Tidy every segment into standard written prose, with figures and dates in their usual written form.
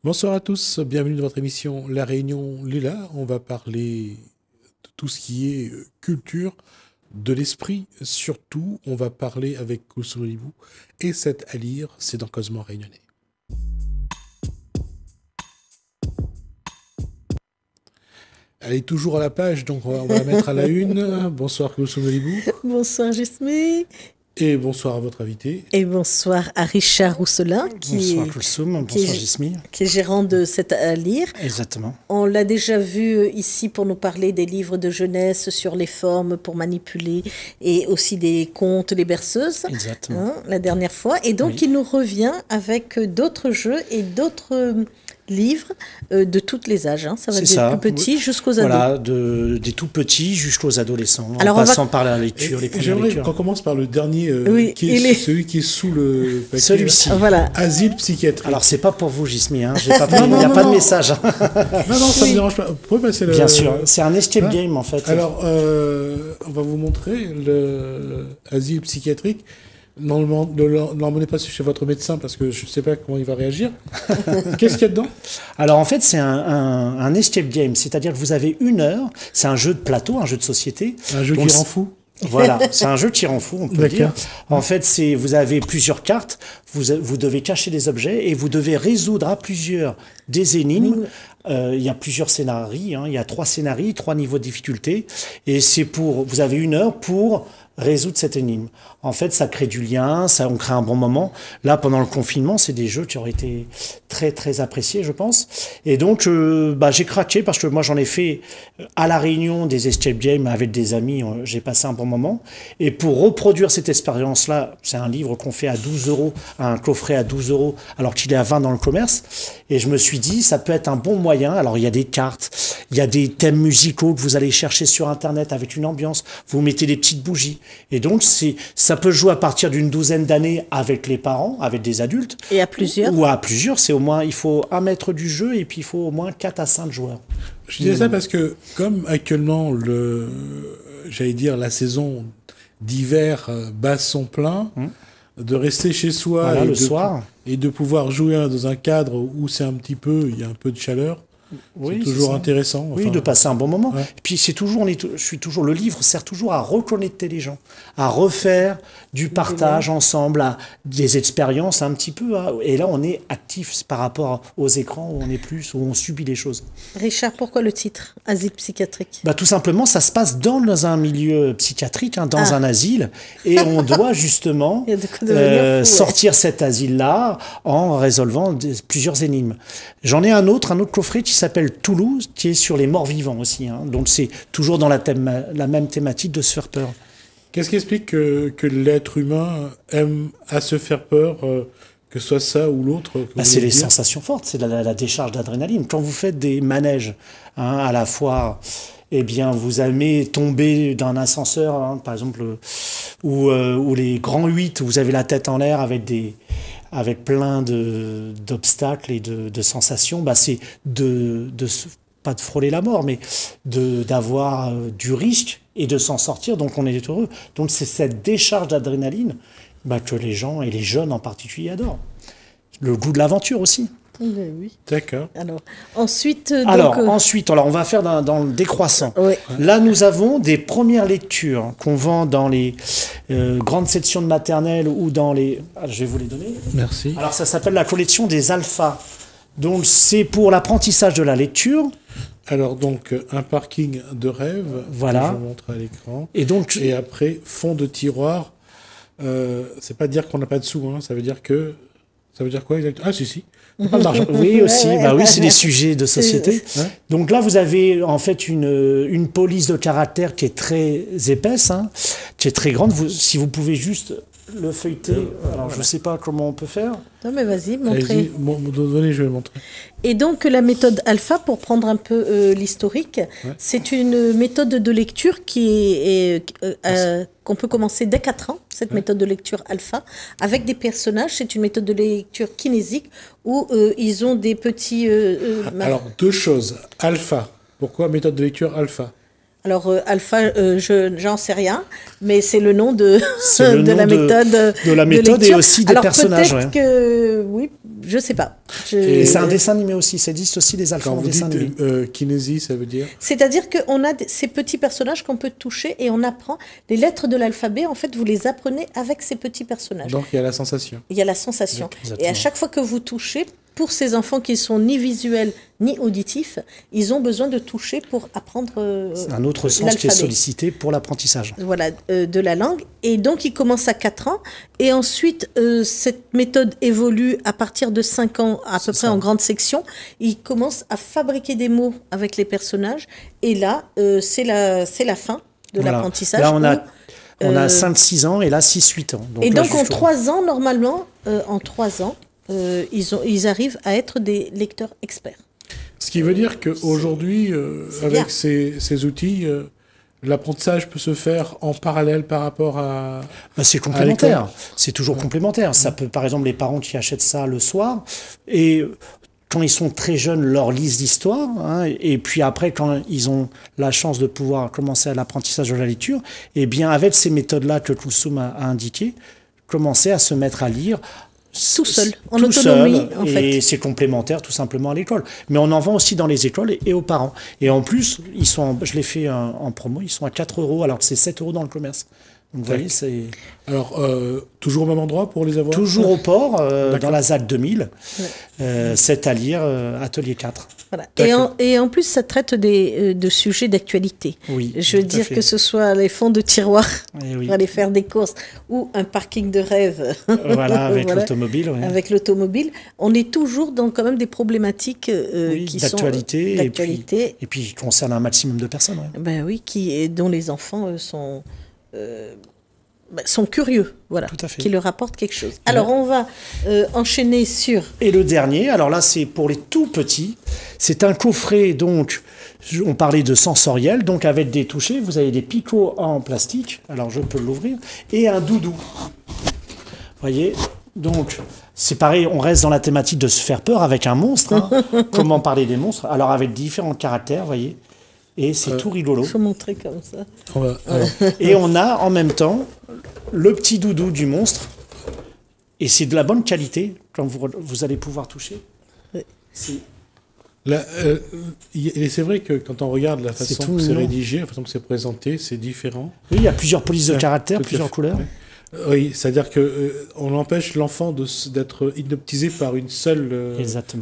Bonsoir à tous, bienvenue dans votre émission La Réunion Lila. On va parler de tout ce qui est culture, de l'esprit. Surtout, on va parler avec Kousoulibou et cette à lire, c'est dans Cosmo Réunionnais. Elle est toujours à la page, donc on va la mettre à la une. Bonsoir Kousoulibou. Bonsoir Jesmé. Et bonsoir à votre invité. Et bonsoir à Richard Rousselin, bonsoir Koulsoum, bonsoir Jesmé. Qui est gérant de cette à lire. Exactement. On l'a déjà vu ici pour nous parler des livres de jeunesse sur les formes pour manipuler et aussi des contes, les berceuses. Exactement. Hein, la dernière fois. Et donc il nous revient avec d'autres jeux et d'autres livres de tous les âges. Hein. Ça va des plus petits jusqu'aux ados. Voilà, des tout petits jusqu'aux adolescents, alors, en passant par la lecture, les premières lectures. J'aimerais qu'on commence par le dernier, celui qui est sous le paquet. Celui-ci. Voilà. Asile psychiatrique. Alors, c'est pas pour vous, Gismi, hein. Il n'y a pas de message. Non, ça me dérange pas. Vous pouvez passer le... Bien sûr, c'est un escape game, en fait. Alors, on va vous montrer le asile psychiatrique. Non, l'emmenez pas chez votre médecin parce que je ne sais pas comment il va réagir. Qu'est-ce qu'il y a dedans? Alors en fait, c'est un escape game, c'est-à-dire que vous avez 1 heure, c'est un jeu de plateau, un jeu de société. Un jeu qui rend fou. Voilà, c'est un jeu qui rend fou, on peut dire. En fait, vous avez plusieurs cartes, vous devez cacher des objets et vous devez résoudre à plusieurs des énigmes. Il y a plusieurs scénarios, hein. Il y a 3 scénarios, 3 niveaux de difficulté, et vous avez 1 heure pour résoudre cette énigme. En fait, ça crée du lien, on crée un bon moment. Là, pendant le confinement, c'est des jeux qui auraient été très, très appréciés, je pense. Et donc, j'ai craqué parce que moi, j'en ai fait à La Réunion des escape games avec des amis. J'ai passé un bon moment. Et pour reproduire cette expérience-là, c'est un livre qu'on fait à 12 €, un coffret à 12 €, alors qu'il est à 20 dans le commerce. Et je me suis dit, ça peut être un bon moyen. Alors, il y a des cartes, il y a des thèmes musicaux que vous allez chercher sur Internet avec une ambiance. Vous mettez des petites bougies. Et donc, ça peut jouer à partir d'une douzaine d'années avec les parents, avec des adultes. Et à plusieurs. Ou à plusieurs, il faut 1 mètre du jeu et puis il faut au moins 4 à 5 joueurs. Je disais ça parce que, comme actuellement, la saison d'hiver bat son plein, de rester chez soi le soir. Et de pouvoir jouer dans un cadre où il y a un peu de chaleur. Oui, c'est toujours intéressant. Oui, de passer un bon moment. Ouais. Et puis le livre sert toujours à reconnecter les gens, à refaire du partage ensemble, à des expériences un petit peu. Et là, on est actif par rapport aux écrans où on est plus, où on subit les choses. Richard, pourquoi le titre Asile psychiatrique? Tout simplement, ça se passe dans un milieu psychiatrique, dans un asile, et on doit justement sortir cet asile-là en résolvant plusieurs énigmes. J'en ai un autre coffret qui s'appelle Toulouse, qui est sur les morts vivants aussi. Hein. Donc c'est toujours dans la même thématique de se faire peur. Qu'est-ce qui explique que l'être humain aime à se faire peur, que ce soit ça ou l'autre? C'est les sensations fortes, c'est la décharge d'adrénaline. Quand vous faites des manèges, hein, à la fois, vous aimez tomber d'un ascenseur, hein, par exemple, ou les grands 8, où vous avez la tête en l'air avec plein d'obstacles et de sensations, c'est pas de frôler la mort, mais d'avoir du risque et de s'en sortir, donc on est heureux. Donc c'est cette décharge d'adrénaline que les gens, et les jeunes en particulier, adorent. Le goût de l'aventure aussi. Oui. D'accord. Alors, ensuite, on va faire dans le décroissant. Oui. Là, nous avons des premières lectures qu'on vend dans les grandes sections de maternelle ou dans les... je vais vous les donner. Merci. Alors, ça s'appelle la collection des alphas. Donc, c'est pour l'apprentissage de la lecture. Alors, donc, un parking de rêve. Voilà. Que je montre à l'écran. Et après, fond de tiroir. C'est pas dire qu'on n'a pas de sous, hein. Ça veut dire quoi exactement? Ah, si. Pas d'argent. Oui, aussi. Oui, c'est des sujets de société. Donc là, vous avez en fait une police de caractère qui est très épaisse, hein, qui est très grande. Si vous pouvez juste le feuilleter. Alors, je ne sais pas comment on peut faire. Non, mais vas-y, montrez. Donnez, je vais le montrer. Et donc, la méthode alpha, pour prendre un peu l'historique, c'est une méthode de lecture qu'on peut commencer dès 4 ans, cette méthode de lecture alpha, avec des personnages. C'est une méthode de lecture kinésique où ils ont des petits... Alors, 2 choses. Alpha. Pourquoi méthode de lecture alpha? Alors, alpha, j'en sais rien, mais c'est le nom de la méthode. De la méthode et aussi des personnages. Alors, peut-être que, oui, je sais pas. Et c'est un dessin animé aussi, ça existe aussi les alphas en dessin animé. Kinésie, ça veut dire? C'est-à-dire qu'on a ces petits personnages qu'on peut toucher et on apprend. Les lettres de l'alphabet, en fait, vous les apprenez avec ces petits personnages. Donc, il y a la sensation. Il y a la sensation. Et à chaque fois que vous touchez, pour ces enfants qui sont ni visuels ni auditifs, ils ont besoin de toucher pour apprendre c'est un autre sens qui est sollicité pour l'apprentissage. Voilà, de la langue. Et donc, ils commencent à 4 ans. Et ensuite, cette méthode évolue à partir de 5 ans, à peu près en grande section. Ils commencent à fabriquer des mots avec les personnages. Et là, c'est la fin de l'apprentissage. Là, on a 5-6 ans et là, 6-8 ans. Donc, et donc, en 3 ans, normalement, ils arrivent à être des lecteurs experts. Ce qui veut dire qu'aujourd'hui, avec ces outils, l'apprentissage peut se faire en parallèle par rapport à... c'est complémentaire, c'est toujours complémentaire. Ça peut, par exemple, les parents qui achètent ça le soir, et quand ils sont très jeunes, leur lisent l'histoire, hein, et puis après, quand ils ont la chance de pouvoir commencer à l'apprentissage de la lecture, et bien avec ces méthodes-là que Kulsum a indiquées, commencer à se mettre à lire, tout seul, en autonomie, en fait. Et c'est complémentaire tout simplement à l'école. Mais on en vend aussi dans les écoles et aux parents. Et en plus, je l'ai fait en promo, ils sont à 4 € alors que c'est 7 € dans le commerce. Donc vous voyez, c'est... Alors, toujours au même endroit pour les avoir? Toujours au port, dans la ZAC 2000, c'est à lire, atelier 4. Voilà. Et en plus, ça traite de sujets d'actualité. Oui, je veux dire que ce soit les fonds de tiroir pour aller faire des courses ou un parking de rêve. Voilà, avec l'automobile. Ouais. Avec l'automobile. On est toujours dans quand même des problématiques qui sont d'actualité. Et puis qui concernent un maximum de personnes. Ouais. Ben oui, dont les enfants sont curieux, voilà, qui leur apportent quelque chose. Alors, on va enchaîner sur... Et le dernier, alors là, c'est pour les tout petits. C'est un coffret, donc, on parlait de sensoriel, donc avec des touchés, vous avez des picots en plastique, alors je peux l'ouvrir, et un doudou. Vous voyez, donc, c'est pareil, on reste dans la thématique de se faire peur avec un monstre. Hein. Comment parler des monstres? Alors, avec différents caractères, vous voyez. Et c'est tout rigolo. Il faut montrer comme ça. Et on a en même temps le petit doudou du monstre. Et c'est de la bonne qualité quand vous allez pouvoir toucher. Oui. Et c'est vrai que quand on regarde la façon que c'est rédigé, la façon que c'est présenté, c'est différent. Oui, il y a plusieurs polices de caractère, plusieurs couleurs. Oui, c'est-à-dire qu'on empêche l'enfant d'être hypnotisé par une seule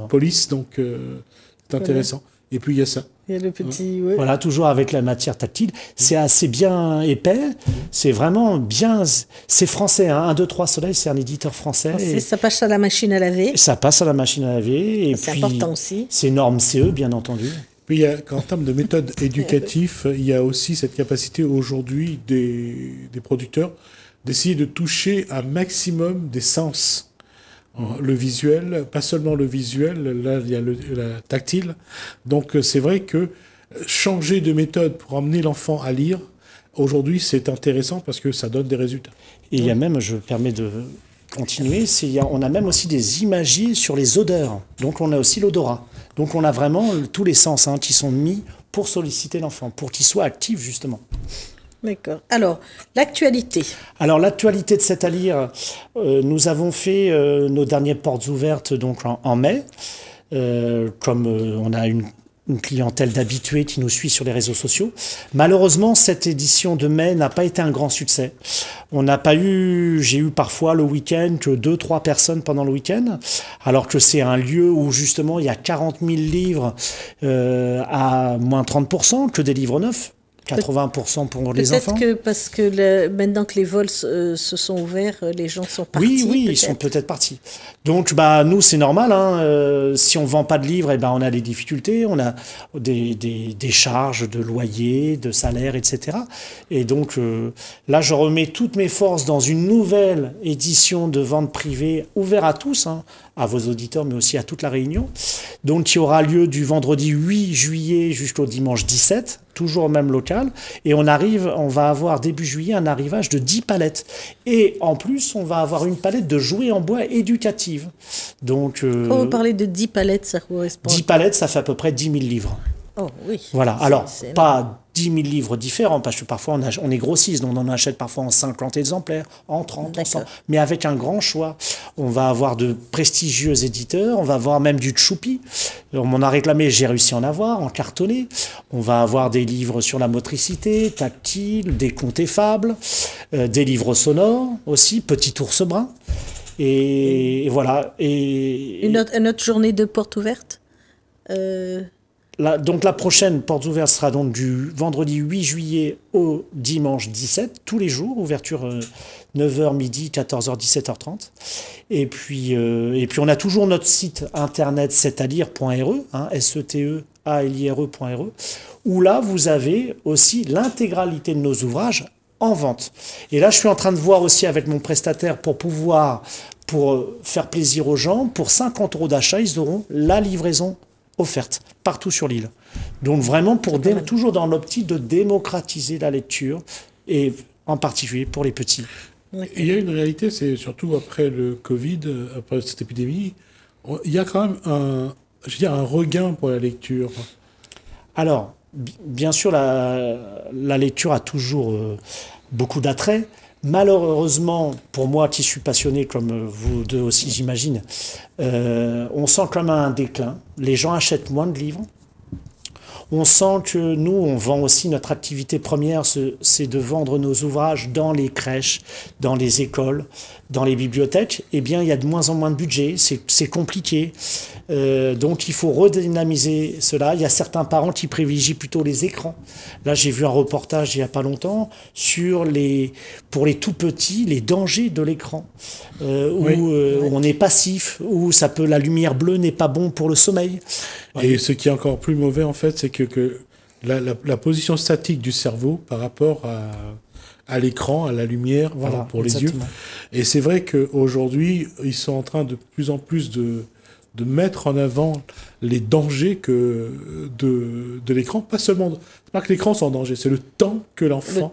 police, donc c'est intéressant. Et puis il y a ça. Il y a le petit... Voilà, toujours avec la matière tactile. C'est assez bien épais. C'est vraiment bien... C'est français, hein. 1, 2, 3 Soleil, c'est un éditeur français. Ça passe à la machine à laver. Ça passe à la machine à laver. C'est important aussi. C'est norme CE, bien entendu. Puis, en termes de méthode éducative, il y a aussi cette capacité aujourd'hui des producteurs d'essayer de toucher un maximum des sens. Le visuel, pas seulement le visuel, là il y a la tactile. Donc c'est vrai que changer de méthode pour emmener l'enfant à lire, aujourd'hui c'est intéressant parce que ça donne des résultats. Et il y a même, je me permets de continuer, on a même aussi des imagiers sur les odeurs. Donc on a aussi l'odorat. Donc on a vraiment tous les sens qui sont mis pour solliciter l'enfant, pour qu'il soit actif justement. D'accord. Alors, l'actualité. Alors, l'actualité de C'est à lire, nous avons fait nos dernières portes ouvertes donc en mai. Comme on a une clientèle d'habitués qui nous suit sur les réseaux sociaux. Malheureusement, cette édition de mai n'a pas été un grand succès. J'ai eu parfois le week-end que 2-3 personnes pendant le week-end, alors que c'est un lieu où justement il y a 40 000 livres à moins 30%, que des livres neufs. 80% pour les enfants. Peut-être que parce que maintenant que les vols se sont ouverts, les gens sont partis. Oui, ils sont peut-être partis. Donc, nous, c'est normal. Hein, si on ne vend pas de livres, on a des difficultés. On a des charges de loyer, de salaire, etc. Et donc, là, je remets toutes mes forces dans une nouvelle édition de vente privée ouverte à tous, à vos auditeurs, mais aussi à toute la Réunion. Donc, qui aura lieu du vendredi 8 juillet jusqu'au dimanche 17, toujours au même local. Et on va avoir début juillet un arrivage de 10 palettes. Et en plus, on va avoir une palette de jouets en bois éducative. Donc, quand vous parlez de 10 palettes, ça correspond 10 palettes, ça fait à peu près 10 000 livres. Oh oui. Voilà, alors c'est pas 10 000 livres différents, parce que parfois on est grossiste, donc on en achète parfois en 50 exemplaires, en 30, en 100, mais avec un grand choix. On va avoir de prestigieux éditeurs, on va avoir même du Tchoupi. On m'en a réclamé, j'ai réussi à en avoir, en cartonné. On va avoir des livres sur la motricité, tactile, des contes et fables, des livres sonores aussi, Petit ours brun. Et voilà. Une autre journée de porte ouverte donc la prochaine porte ouverte sera donc du vendredi 8 juillet au dimanche 17, tous les jours, ouverture 9h midi, 14h, 17h30. Et puis on a toujours notre site internet setalire.re, hein, setealire.re, où là vous avez aussi l'intégralité de nos ouvrages en vente. Et là je suis en train de voir aussi avec mon prestataire pour faire plaisir aux gens, pour 50 € d'achat, ils auront la livraison offerte partout sur l'île. Donc vraiment toujours dans l'optique de démocratiser la lecture et en particulier pour les petits. Il y a une réalité, c'est surtout après le Covid, après cette épidémie, il y a quand même un regain pour la lecture. Alors, bien sûr, la lecture a toujours beaucoup d'attrait. Malheureusement, pour moi qui suis passionné, comme vous deux aussi j'imagine, on sent quand même un déclin. Les gens achètent moins de livres. On sent que nous, on vend aussi notre activité première, c'est de vendre nos ouvrages dans les crèches, dans les écoles, dans les bibliothèques. Eh bien, il y a de moins en moins de budget, c'est compliqué. Donc, il faut redynamiser cela. Il y a certains parents qui privilégient plutôt les écrans. Là, j'ai vu un reportage il n'y a pas longtemps pour les tout petits, les dangers de l'écran. Où on est passif, où la lumière bleue n'est pas bon pour le sommeil. Et ce qui est encore plus mauvais, en fait, c'est que la position statique du cerveau par rapport à l'écran, à la lumière, voilà, pour les yeux. Et c'est vrai qu'aujourd'hui, ils sont en train de plus en plus de mettre en avant les dangers de l'écran. Pas seulement... C'est pas que l'écran soit en danger, c'est le temps que l'enfant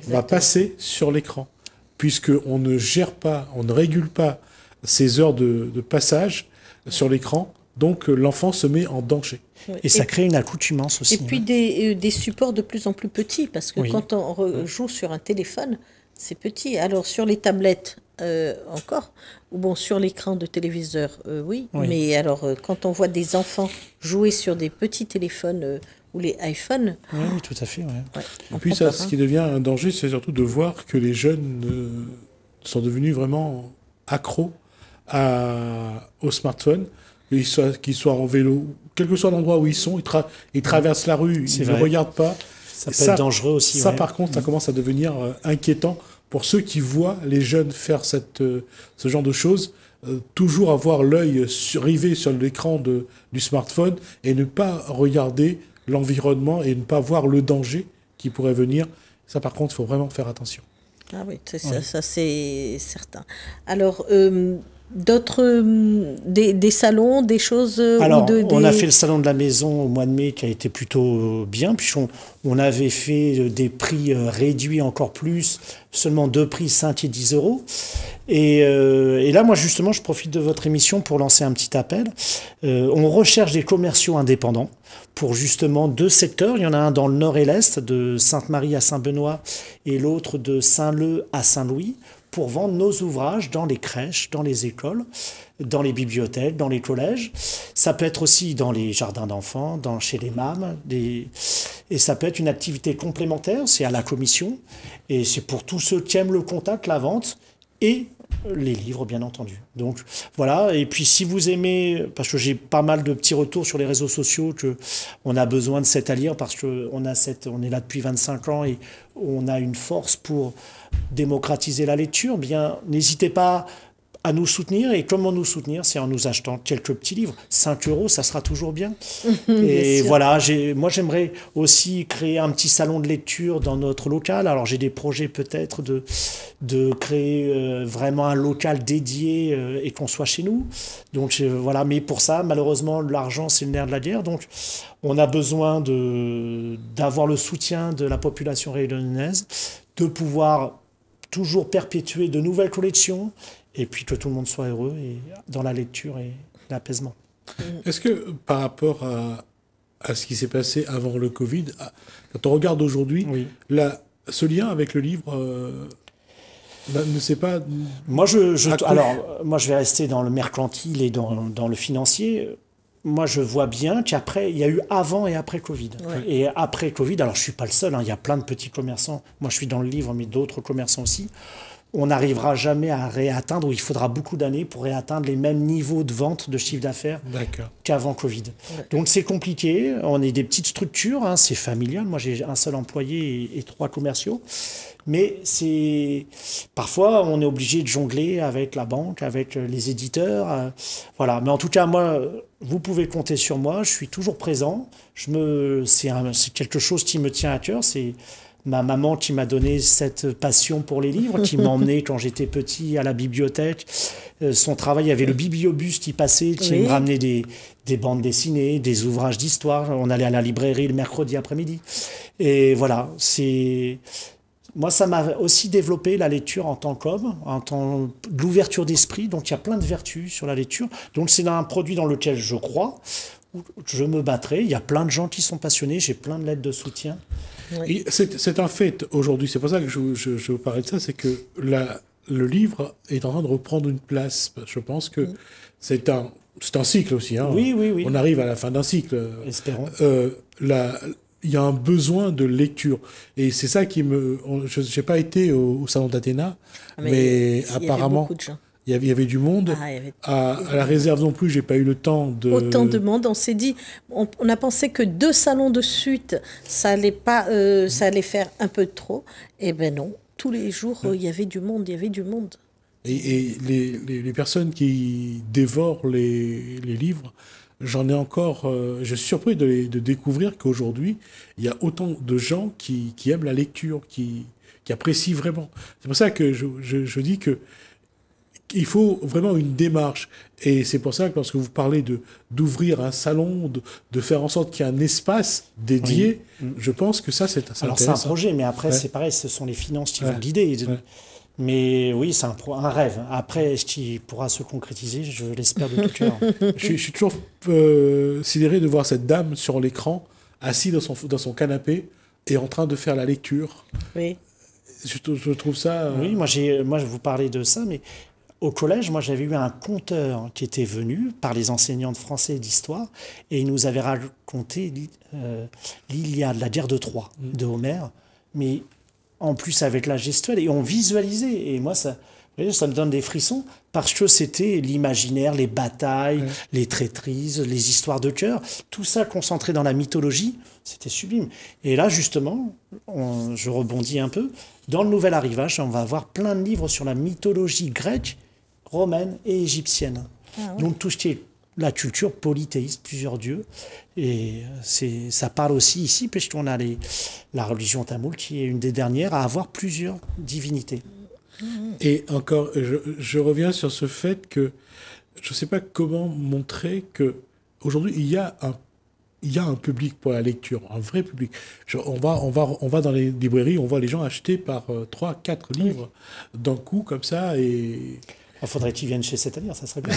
va passer sur l'écran. Puisqu'on ne gère pas, on ne régule pas ses heures de passage sur l'écran, donc l'enfant se met en danger. Et ça crée une accoutumance aussi. Et puis des supports de plus en plus petits, parce que quand on joue sur un téléphone, c'est petit. Alors sur les tablettes, encore, ou bon, sur l'écran de téléviseur, oui. Mais alors, quand on voit des enfants jouer sur des petits téléphones ou les iPhones... Oui, tout à fait. Et puis ce qui devient un danger, c'est surtout de voir que les jeunes sont devenus vraiment accros au smartphone, qu'ils soient en vélo, quel que soit l'endroit où ils sont, ils traversent la rue, ils ne regardent pas. Ça peut être dangereux aussi. Ça, par contre, ça commence à devenir inquiétant pour ceux qui voient les jeunes faire ce genre de choses, toujours avoir l'œil rivé sur l'écran du smartphone et ne pas regarder l'environnement et ne pas voir le danger qui pourrait venir. Ça, par contre, il faut vraiment faire attention. Ah oui, ça c'est certain. Alors... d'autres des salons, des choses. Alors, on a fait le salon de la maison au mois de mai qui a été plutôt bien, puisqu'on avait fait des prix réduits encore plus, seulement 2 prix, 5 et 10 €. Et là, moi justement, je profite de votre émission pour lancer un petit appel. On recherche des commerciaux indépendants pour justement 2 secteurs. Il y en a un dans le nord et l'est, de Sainte-Marie à Saint-Benoît, et l'autre de Saint-Leu à Saint-Louis, pour vendre nos ouvrages dans les crèches, dans les écoles, dans les bibliothèques, dans les collèges. Ça peut être aussi dans les jardins d'enfants, chez les MAM. Et ça peut être une activité complémentaire, c'est à la commission. Et c'est pour tous ceux qui aiment le contact, la vente et les livres, bien entendu. Donc voilà, et puis si vous aimez, parce que j'ai pas mal de petits retours sur les réseaux sociaux, qu'on a besoin de Setalire, parce qu'on est là depuis 25 ans et on a une force pour démocratiser la lecture, bien n'hésitez pas à nous soutenir. Et comment nous soutenir? C'est en nous achetant quelques petits livres. 5 €, ça sera toujours bien. Et voilà, moi j'aimerais aussi créer un petit salon de lecture dans notre local. Alors j'ai des projets peut-être de créer vraiment un local dédié et qu'on soit chez nous. Donc voilà, mais pour ça, malheureusement, l'argent c'est le nerf de la guerre. Donc on a besoin d'avoir le soutien de la population réunionnaise, de pouvoir toujours perpétuer de nouvelles collections, et puis que tout le monde soit heureux et dans la lecture et l'apaisement. Est-ce que par rapport à ce qui s'est passé avant le Covid. Quand on regarde aujourd'hui, ce lien avec le livre ne sait pas... Moi, moi, je vais rester dans le mercantile et dans le financier. Moi, je vois bien qu'après, il y a eu avant et après Covid. Ouais. Et après Covid, alors je ne suis pas le seul, hein, il y a plein de petits commerçants. Moi, je suis dans le livre, mais d'autres commerçants aussi. On n'arrivera jamais à réatteindre, ou il faudra beaucoup d'années pour réatteindre les mêmes niveaux de vente de chiffre d'affaires qu'avant Covid. Ouais. Donc c'est compliqué, on est des petites structures, hein, c'est familial. Moi, j'ai un seul employé et 3 commerciaux. Mais parfois, on est obligé de jongler avec la banque, avec les éditeurs. Voilà. Mais en tout cas, moi, vous pouvez compter sur moi. Je suis toujours présent. C'est quelque chose qui me tient à cœur. C'est ma maman qui m'a donné cette passion pour les livres, qui m'emmenait quand j'étais petit à la bibliothèque. Son travail, il y avait le bibliobus qui passait, qui me ramenait des bandes dessinées, des ouvrages d'histoire. On allait à la librairie le mercredi après-midi. Et voilà, moi, ça m'a aussi développé la lecture en tant qu'homme, en tant de l'ouverture d'esprit. Donc, il y a plein de vertus sur la lecture. Donc, c'est un produit dans lequel je crois, où je me battrai. Il y a plein de gens qui sont passionnés. J'ai plein de lettres de soutien. Oui. C'est un fait aujourd'hui. C'est pour ça que je vous parlais de ça. C'est que le livre est en train de reprendre une place. Je pense que c'est un cycle aussi. Hein. Oui. On arrive à la fin d'un cycle. Espérons. Il y a un besoin de lecture. Et c'est ça qui me... Je n'ai pas été au Salon d'Athéna, mais apparemment, il y avait du monde. À la réserve non plus, je n'ai pas eu le temps de... Autant de monde, on s'est dit... On a pensé que 2 salons de suite, ça allait faire un peu trop. Eh bien non, tous les jours, il y avait du monde, Et les personnes qui dévorent les livres... J'en ai encore... je suis surpris de découvrir qu'aujourd'hui, il y a autant de gens qui aiment la lecture, qui apprécient vraiment. C'est pour ça que je dis qu'il faut vraiment une démarche. Et c'est pour ça que lorsque vous parlez d'ouvrir un salon, de faire en sorte qu'il y ait un espace dédié, je pense que ça, c'est intéressant. Alors c'est un projet, mais après, c'est pareil, ce sont les finances qui vont guider. Mais oui, c'est un rêve. Après, est-ce qu'il pourra se concrétiser? Je l'espère de tout cœur. Je suis toujours sidéré de voir cette dame sur l'écran, assise dans son canapé et en train de faire la lecture. Oui. Je trouve ça... Oui, moi, je vous parlais de ça, mais au collège, moi, j'avais eu un conteur qui était venu par les enseignants de français et d'histoire, et il nous avait raconté l'Iliade, la guerre de Troie, de Homère, mais... en plus avec la gestuelle, et on visualisait. Et moi, ça me donne des frissons, parce que c'était l'imaginaire, les batailles, les traîtrises, les histoires de cœur, tout ça concentré dans la mythologie, c'était sublime. Et là, justement, je rebondis un peu, dans le nouvel arrivage, on va avoir plein de livres sur la mythologie grecque, romaine et égyptienne. Donc tout ce qui est la culture polythéiste, plusieurs dieux. Et ça parle aussi ici, puisqu'on a la religion tamoule, qui est une des dernières à avoir plusieurs divinités. Et encore, je reviens sur ce fait que je ne sais pas comment montrer qu'aujourd'hui, il y a un public pour la lecture, un vrai public. On va dans les librairies, on voit les gens acheter par 3, 4 livres d'un coup, comme ça, et... Il faudrait qu'ils viennent chez C'est-à-dire, ça serait bien.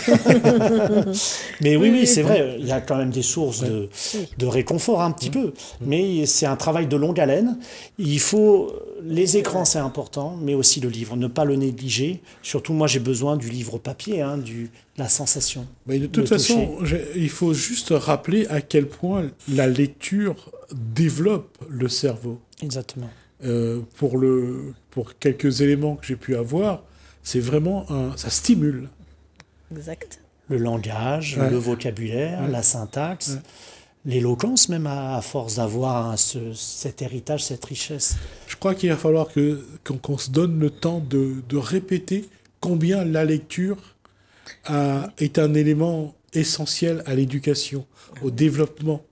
Mais oui, c'est vrai, il y a quand même des sources de réconfort un petit peu. Mais c'est un travail de longue haleine. Les écrans, c'est important, mais aussi le livre. Ne pas le négliger. Surtout, moi, j'ai besoin du livre papier, de la sensation. Mais de toute façon, il faut juste rappeler à quel point la lecture développe le cerveau. Exactement. Pour quelques éléments que j'ai pu avoir, c'est vraiment ça stimule. Exact. Le langage, le vocabulaire, la syntaxe, l'éloquence même à force d'avoir cet héritage, cette richesse. Je crois qu'il va falloir qu'on se donne le temps de répéter combien la lecture est un élément essentiel à l'éducation, au développement.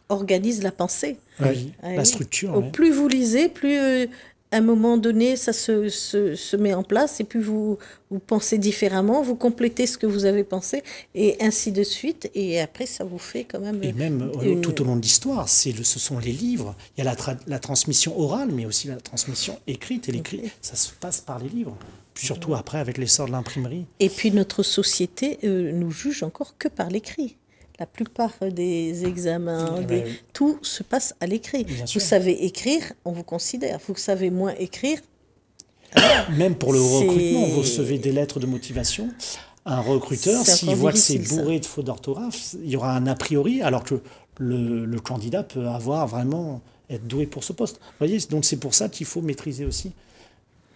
Organise la pensée. La structure. Plus vous lisez, plus... à un moment donné, ça se met en place et puis vous pensez différemment, vous complétez ce que vous avez pensé et ainsi de suite. Et après, ça vous fait quand même... Et même tout au long de l'histoire, ce sont les livres. Il y a la transmission orale, mais aussi la transmission écrite. Et l'écrit, ça se passe par les livres. Surtout après, avec l'essor de l'imprimerie. Et puis notre société nous juge encore que par l'écrit. La plupart des examens, Oui. tout se passe à l'écrit. Vous savez écrire, on vous considère. Vous savez moins écrire. Même pour le recrutement, vous recevez des lettres de motivation. Un recruteur, s'il voit que c'est bourré de fautes d'orthographe, il y aura un a priori, alors que le candidat peut être doué pour ce poste. Vous voyez, donc c'est pour ça qu'il faut maîtriser aussi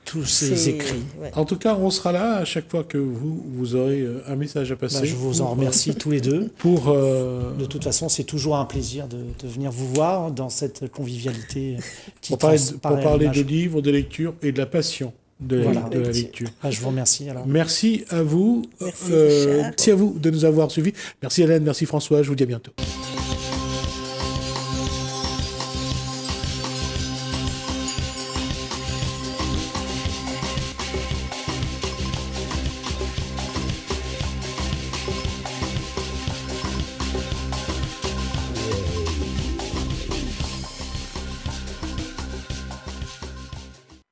tous ces écrits. Ouais. En tout cas, on sera là à chaque fois que vous aurez un message à passer. Je vous en remercie tous les deux. De toute façon, c'est toujours un plaisir de venir vous voir dans cette convivialité qui pour parler de livres, de lecture et de la passion de la lecture. Je vous remercie. Alors. Merci à vous. Merci à vous de nous avoir suivis. Merci Hélène, merci François. Je vous dis à bientôt.